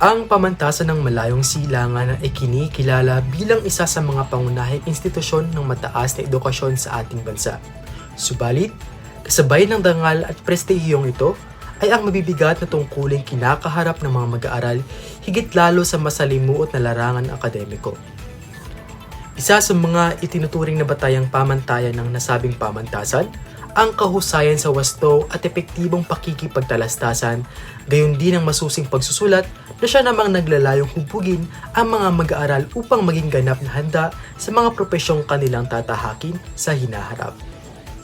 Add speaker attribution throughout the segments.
Speaker 1: Ang Pamantasan ng Malayong Silangan ay kinikilala bilang isa sa mga pangunahing institusyon ng mataas na edukasyon sa ating bansa. Subalit, kasabay ng dangal at prestihiyong ito ay ang mabibigat na tungkuling kinakaharap ng mga mag-aaral higit lalo sa masalimuot na larangan akademiko. Isa sa mga itinuturing na batayang pamantayan ng nasabing pamantasan, ang kahusayan sa wasto at epektibong pakikipagtalastasan, gayon din ang masusing pagsusulat na siya namang naglalayong hubugin ang mga mag-aaral upang maging ganap na handa sa mga propesyong kanilang tatahakin sa hinaharap.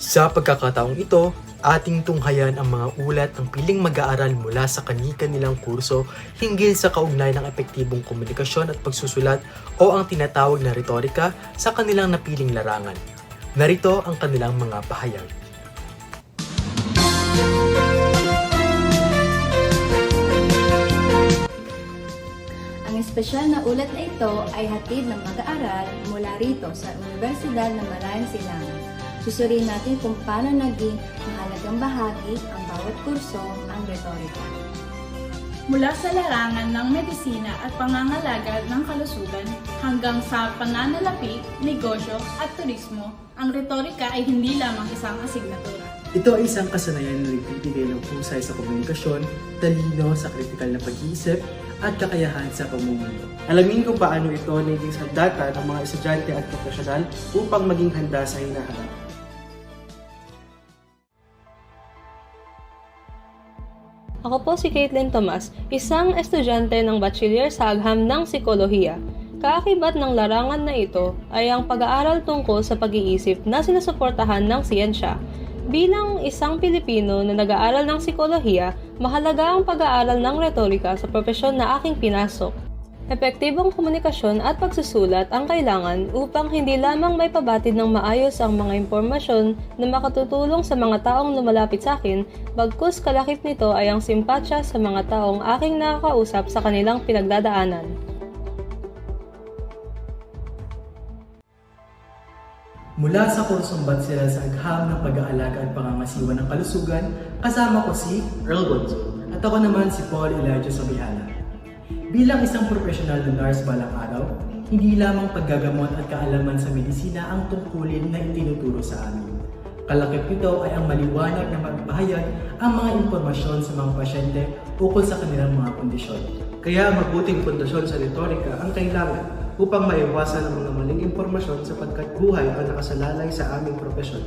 Speaker 1: Sa pagkakataong ito, ating tunghayan ang mga ulat ng piling mag-aaral mula sa kani-kanilang kurso hinggil sa kaugnay ng epektibong komunikasyon at pagsusulat o ang tinatawag na retorika sa kanilang napiling larangan. Narito ang kanilang mga pahayag.
Speaker 2: Ang espesyal na ulat na ito ay hatid ng mag-aaral mula rito sa Universidad ng Malayong Silangan. Susuriin natin kung paano naging mahalagang bahagi ang bawat kurso ang retorika.
Speaker 3: Mula sa larangan ng medisina at pangangalaga ng kalusugan hanggang sa pananalapi, negosyo at turismo, ang retorika ay hindi lamang isang asignatura.
Speaker 1: Ito ay isang kasanayan na nagbibigay ng husay sa komunikasyon, talino sa kritikal na pag-iisip, at kakayahan sa pamumuno.
Speaker 4: Alamin kung paano ito naging sandata ng mga estudyante at profesional upang maging handa sa hinaharap.
Speaker 5: Ako po si Caitlin Tomas, isang estudyante ng Bachelor sa Agham ng Psikolohiya. Kaakibat ng larangan na ito ay ang pag-aaral tungkol sa pag-iisip na sinusuportahan ng siyensya. Bilang isang Pilipino na nag-aaral ng psikolohiya, mahalaga ang pag-aaral ng retorika sa propesyon na aking pinasok. Epektibong komunikasyon at pagsusulat ang kailangan upang hindi lamang may pabatid ng maayos ang mga impormasyon na makatutulong sa mga taong lumalapit sa akin, bagkus kalakip nito ay ang simpatsya sa mga taong aking nakakausap sa kanilang pinagdadaanan.
Speaker 1: Mula sa kursong Bachelor sa Agham ng Pag-aalaga at Pangangasiwa ng Kalusugan, kasama ko si
Speaker 4: Earl Gonzo.
Speaker 1: at ako naman si Paul Elijah Sobihala. Bilang isang profesional na nurse balang araw, hindi lamang paggagamot at kaalaman sa medisina ang tungkulin na itinuturo sa amin. Kalakip nito ay ang maliwanag na magpahayag ang mga impormasyon sa mga pasyente ukol sa kanilang mga kondisyon.
Speaker 4: Kaya mabuting pundasyon sa retorika ang kailangan upang maiwasan ang mga maling impormasyon sapagkat buhay ang nakasalalay sa aming propesyon.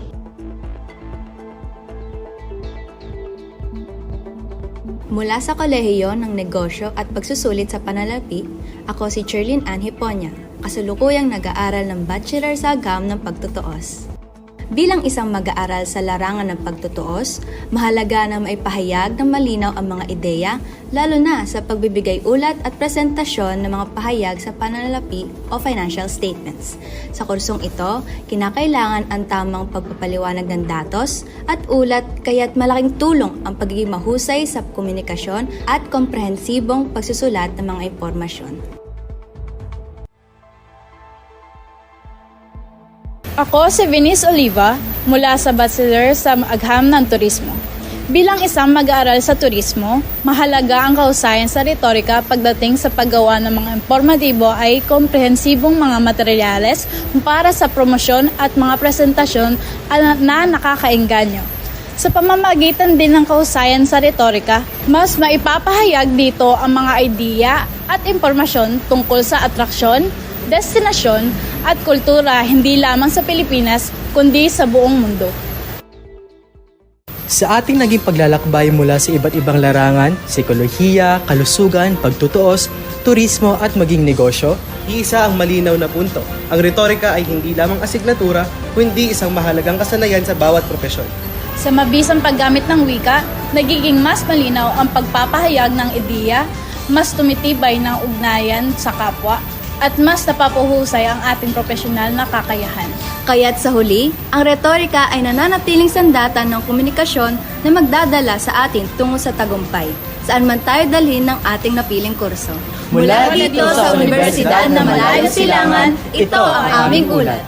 Speaker 2: Mula sa Kolehiyo ng Negosyo at Pagsusulit sa Panalapi, ako si Cherlyn Ann Hiponya, kasalukuyang nag-aaral ng Bachelor sa Agham ng Pagtutuos. Bilang isang mag-aaral sa larangan ng pagtutuos, mahalaga na maipahayag ng malinaw ang mga ideya, lalo na sa pagbibigay ulat at presentasyon ng mga pahayag sa pananalapi o financial statements. Sa kursong ito, kinakailangan ang tamang pagpapaliwanag ng datos at ulat, kaya't malaking tulong ang pagiging mahusay sa komunikasyon at komprehensibong pagsusulat ng mga impormasyon.
Speaker 3: Ako si Venice Oliva mula sa Bachelor sa Agham ng Turismo. Bilang isang mag-aaral sa turismo, mahalaga ang kahusayan sa retorika pagdating sa paggawa ng mga informatibo ay komprehensibong mga materyales para sa promosyon at mga presentasyon na nakakaengganyo. Sa pamamagitan din ng kahusayan sa retorika, mas maipapahayag dito ang mga idea at impormasyon tungkol sa atraksyon, destinasyon at kultura hindi lamang sa Pilipinas kundi sa buong mundo.
Speaker 1: Sa ating naging paglalakbay mula sa iba't ibang larangan, psikolohiya, kalusugan, pagtutuos, turismo at maging negosyo,
Speaker 4: Iisa ang malinaw na punto. Ang retorika ay hindi lamang asignatura, kundi isang mahalagang kasanayan sa bawat propesyon.
Speaker 3: Sa mabisang paggamit ng wika, nagiging mas malinaw ang pagpapahayag ng ideya, mas tumitibay ng ugnayan sa kapwa, at mas napapuhusay ang ating profesional na kakayahan.
Speaker 2: Kaya't sa huli, ang retorika ay nananatiling sandata ng komunikasyon na magdadala sa atin tungo sa tagumpay, saan man tayo dalhin ng ating napiling kurso.
Speaker 5: Mula dito sa Universidad ng Malayong Silangan, ito ang aming ulat.